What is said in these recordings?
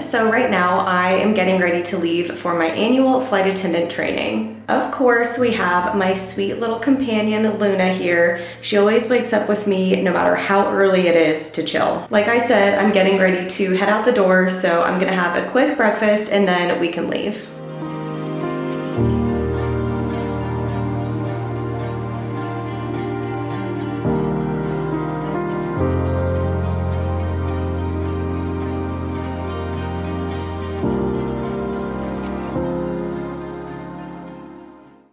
everyone. So right now I am getting ready to leave for my annual flight attendant training. Of course, we have my sweet little companion Luna here. She always wakes up with me no matter how early it is to chill. Like I said, I'm getting ready to head out the door, so I'm gonna have a quick breakfast and then we can leave.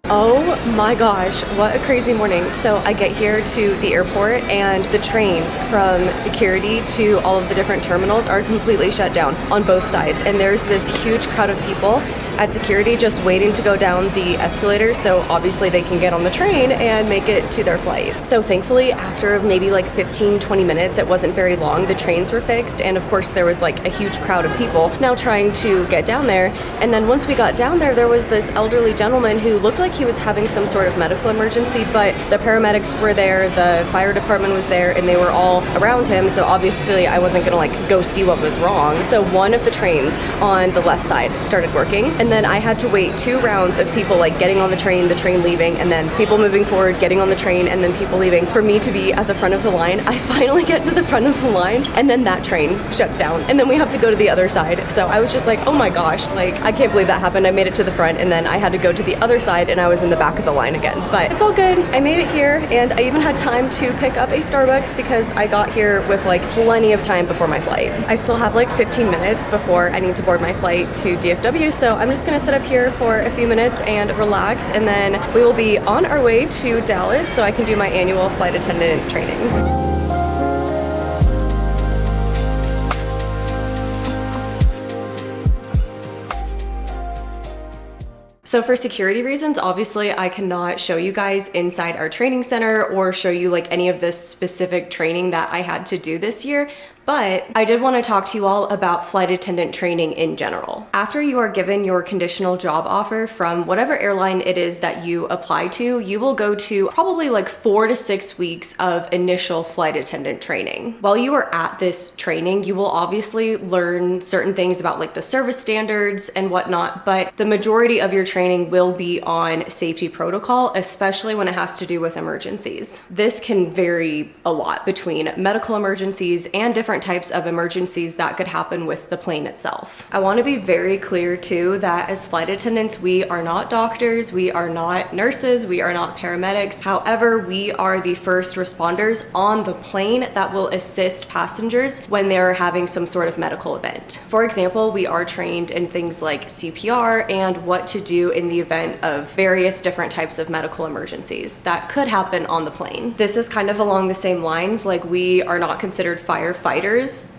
Oh my gosh, what a crazy morning. So I get here to the airport and the trains from security to all of the different terminals are completely shut down on both sides. And there's this huge crowd of people at security just waiting to go down the escalators, so obviously they can get on the train and make it to their flight. So thankfully, after maybe like 15-20 minutes, it wasn't very long, the trains were fixed, and of course there was like a huge crowd of people now trying to get down there. And then once we got down there was this elderly gentleman who looked like he was having some sort of medical emergency, but the paramedics were there, the fire department was there, and they were all around him, so obviously I wasn't gonna like go see what was wrong. So one of the trains on the left side started working, and then I had to wait 2 rounds of people like getting on the train leaving, and then people moving forward, getting on the train, and then people leaving for me to be at the front of the line. I finally get to the front of the line, and then that train shuts down, and then we have to go to the other side. So I was just like, oh my gosh, like I can't believe that happened. I made it to the front, and then I had to go to the other side, and I was in the back of the line again. But it's all good. I made it here, and I even had time to pick up a Starbucks because I got here with like plenty of time before my flight. I still have like 15 minutes before I need to board my flight to DFW, so I'm just gonna sit up here for a few minutes and relax, and then we will be on our way to Dallas so I can do my annual flight attendant training. So for security reasons, obviously I cannot show you guys inside our training center or show you like any of this specific training that I had to do this year. But I did want to talk to you all about flight attendant training in general. After you are given your conditional job offer from whatever airline it is that you apply to, you will go to probably like 4 to 6 weeks of initial flight attendant training. While you are at this training, you will obviously learn certain things about like the service standards and whatnot, but the majority of your training will be on safety protocol, especially when it has to do with emergencies. This can vary a lot between medical emergencies and different types of emergencies that could happen with the plane itself. I want to be very clear too that as flight attendants, we are not doctors, we are not nurses, we are not paramedics. However, we are the first responders on the plane that will assist passengers when they're having some sort of medical event. For example, we are trained in things like CPR and what to do in the event of various different types of medical emergencies that could happen on the plane. This is kind of along the same lines, like we are not considered firefighters.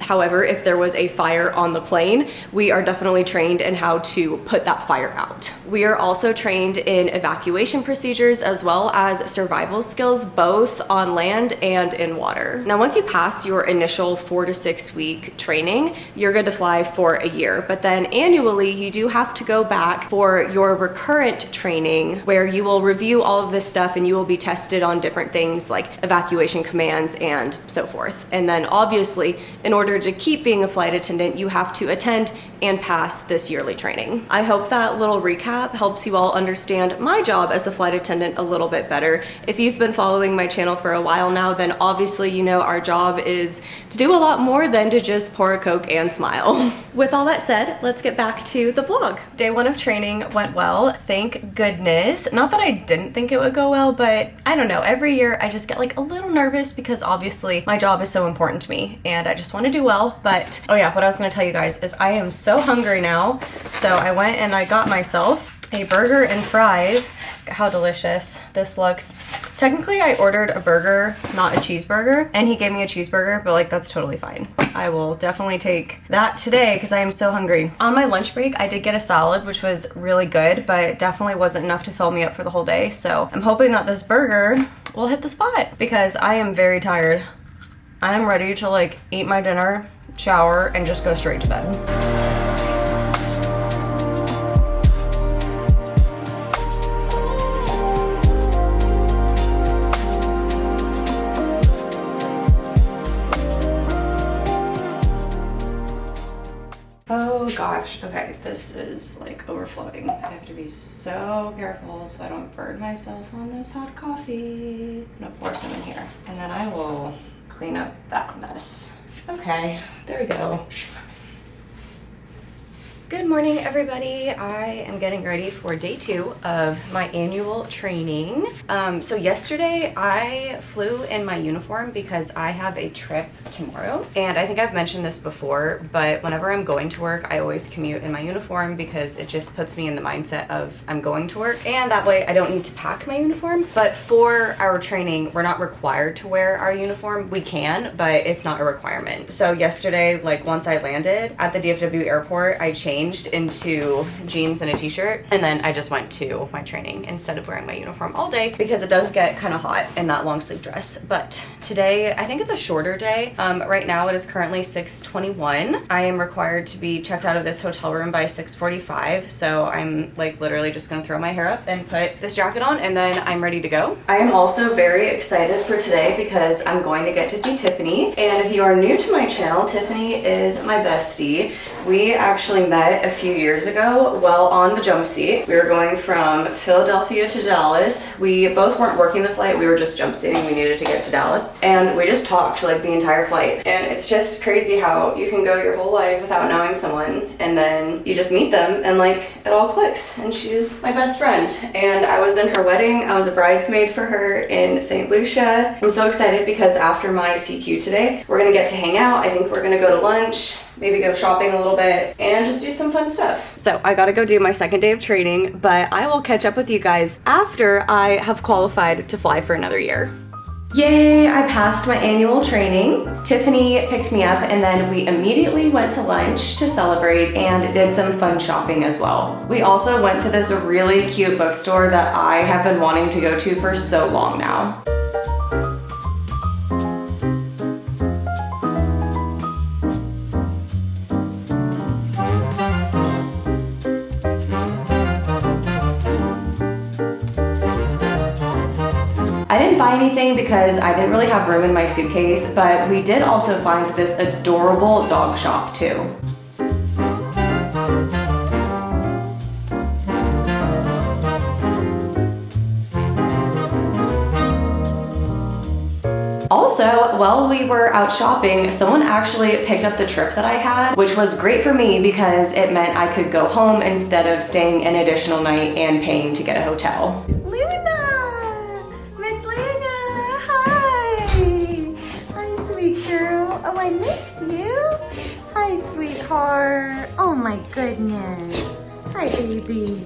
However, if there was a fire on the plane, we are definitely trained in how to put that fire out. We are also trained in evacuation procedures as well as survival skills, both on land and in water. Now, once you pass your initial 4 to 6 week training, you're good to fly for a year. But then annually, you do have to go back for your recurrent training where you will review all of this stuff and you will be tested on different things like evacuation commands and so forth. And then obviously, in order to keep being a flight attendant, you have to attend and pass this yearly training. I hope that little recap helps you all understand my job as a flight attendant a little bit better. If you've been following my channel for a while now, then obviously you know our job is to do a lot more than to just pour a Coke and smile. With all that said, let's get back to the vlog. Day 1 of training went well, thank goodness. Not that I didn't think it would go well, but I don't know, every year I just get like a little nervous because obviously my job is so important to me and I just want to do well. But oh yeah, what I was going to tell you guys is I am so hungry now. So I went and I got myself a burger and fries. How delicious this looks. Technically I ordered a burger, not a cheeseburger, and he gave me a cheeseburger, but like that's totally fine. I will definitely take that today because I am so hungry. On my lunch break, I did get a salad, which was really good, but definitely wasn't enough to fill me up for the whole day. So I'm hoping that this burger will hit the spot because I am very tired. I'm ready to like eat my dinner, shower, and just go straight to bed. Oh gosh, okay, this is like overflowing. I have to be so careful so I don't burn myself on this hot coffee. I'm gonna pour some in here and then I will clean up that mess. Okay, there we go. Good morning, everybody. I am getting ready for day 2 of my annual training. So yesterday I flew in my uniform because I have a trip tomorrow. And I think I've mentioned this before, but whenever I'm going to work, I always commute in my uniform because it just puts me in the mindset of I'm going to work. And that way I don't need to pack my uniform. But for our training, we're not required to wear our uniform. We can, but it's not a requirement. So yesterday, like once I landed at the DFW airport, I changed into jeans and a t-shirt, and then I just went to my training instead of wearing my uniform all day because it does get kind of hot in that long sleeve dress. But today I think it's a shorter day. Right now it is currently 6:21. I am required to be checked out of this hotel room by 6:45, so I'm like literally just gonna throw my hair up and put this jacket on and then I'm ready to go. I am also very excited for today because I'm going to get to see Tiffany, and if you are new to my channel, Tiffany is my bestie. We actually met a few years ago while on the jump seat. We were going from Philadelphia to Dallas. We both weren't working the flight, we were just jump seating. We needed to get to Dallas and we just talked like the entire flight. And it's just crazy how you can go your whole life without knowing someone and then you just meet them and like it all clicks. And she's my best friend. And I was in her wedding. I was a bridesmaid for her in St. Lucia. I'm so excited because after my CQ today, we're gonna get to hang out. I think we're gonna go to lunch, maybe go shopping a little bit, and just do some fun stuff. So I gotta go do my second day of training, but I will catch up with you guys after I have qualified to fly for another year. Yay, I passed my annual training. Tiffany picked me up and then we immediately went to lunch to celebrate and did some fun shopping as well. We also went to this really cute bookstore that I have been wanting to go to for so long now. I didn't buy anything because I didn't really have room in my suitcase, but we did also find this adorable dog shop too. Also, while we were out shopping, someone actually picked up the trip that I had, which was great for me because it meant I could go home instead of staying an additional night and paying to get a hotel. Oh, I missed you. Hi, sweetheart. Oh my goodness. Hi, baby.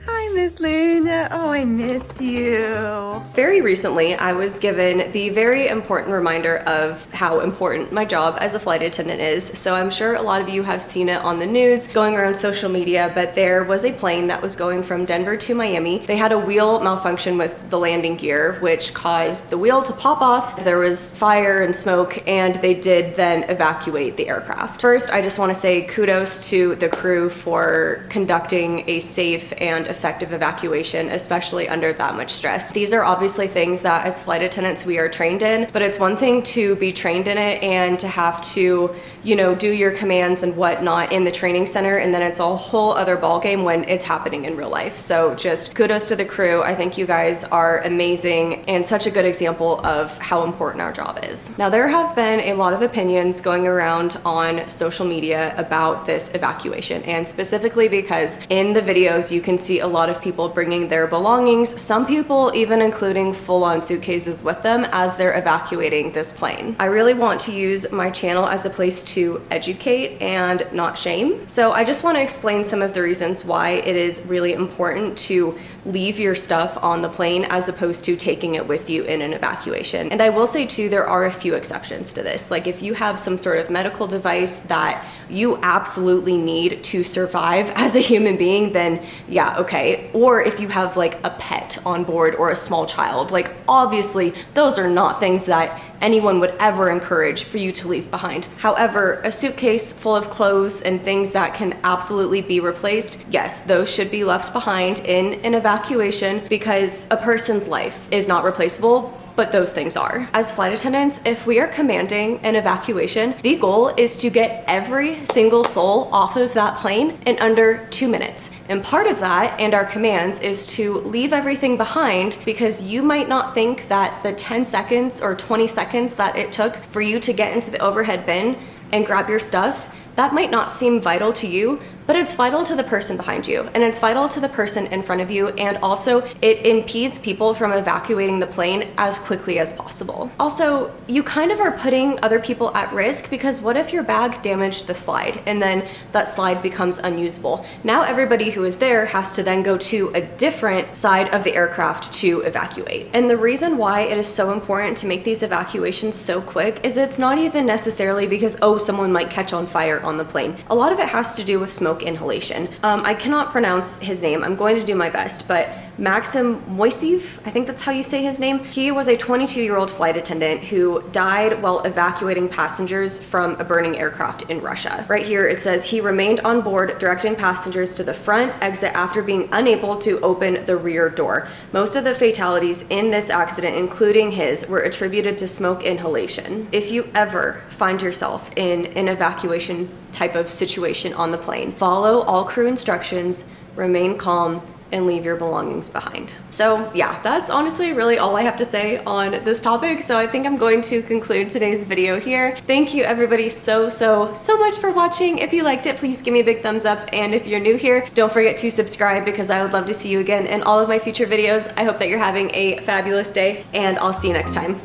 Hi, Miss Luna. Oh, I missed you. Very recently, I was given the very important reminder of how important my job as a flight attendant is. So I'm sure a lot of you have seen it on the news, going around social media, but there was a plane that was going from Denver to Miami. They had a wheel malfunction with the landing gear, which caused the wheel to pop off. There was fire and smoke, and they did then evacuate the aircraft. First, I just want to say kudos to the crew for conducting a safe and effective evacuation, especially under that much stress. These are obviously things that as flight attendants we are trained in, but it's one thing to be trained in it and to have to, you know, do your commands and whatnot in the training center, and then it's a whole other ballgame when it's happening in real life. So just kudos to the crew. I think you guys are amazing and such a good example of how important our job is. Now, there have been a lot of opinions going around on social media about this evacuation, and specifically because in the videos you can see a lot of people bringing their belongings, some people even including full-on suitcases with them as they're evacuating this plane. I really want to use my channel as a place to educate and not shame. So I just want to explain some of the reasons why it is really important to leave your stuff on the plane as opposed to taking it with you in an evacuation. And I will say too, there are a few exceptions to this. Like if you have some sort of medical device that you absolutely need to survive as a human being, then yeah, okay. Or if you have like a pet on board or a small child, like obviously those are not things that anyone would ever encourage for you to leave behind. However, a suitcase full of clothes and things that can absolutely be replaced, yes, those should be left behind in an evacuation because a person's life is not replaceable, but those things are. As flight attendants, if we are commanding an evacuation, the goal is to get every single soul off of that plane in under 2 minutes. And part of that and our commands is to leave everything behind, because you might not think that the 10 seconds or 20 seconds that it took for you to get into the overhead bin and grab your stuff, that might not seem vital to you, but it's vital to the person behind you, and it's vital to the person in front of you, and also it impedes people from evacuating the plane as quickly as possible. Also, you kind of are putting other people at risk, because what if your bag damaged the slide and then that slide becomes unusable? Now everybody who is there has to then go to a different side of the aircraft to evacuate. And the reason why it is so important to make these evacuations so quick is it's not even necessarily because, oh, someone might catch on fire on the plane. A lot of it has to do with smoke inhalation. I cannot pronounce his name. I'm going to do my best, but Maxim Moiseev, I think that's how you say his name. He was a 22-year-old flight attendant who died while evacuating passengers from a burning aircraft in Russia. Right here it says he remained on board directing passengers to the front exit after being unable to open the rear door. Most of the fatalities in this accident, including his, were attributed to smoke inhalation. If you ever find yourself in an evacuation type of situation on the plane, follow all crew instructions, remain calm, and leave your belongings behind. So yeah, that's honestly really all I have to say on this topic. So I think I'm going to conclude today's video here. Thank you everybody so much for watching. If you liked it, please give me a big thumbs up. And if you're new here, don't forget to subscribe, because I would love to see you again in all of my future videos. I hope that you're having a fabulous day, and I'll see you next time.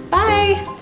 Bye.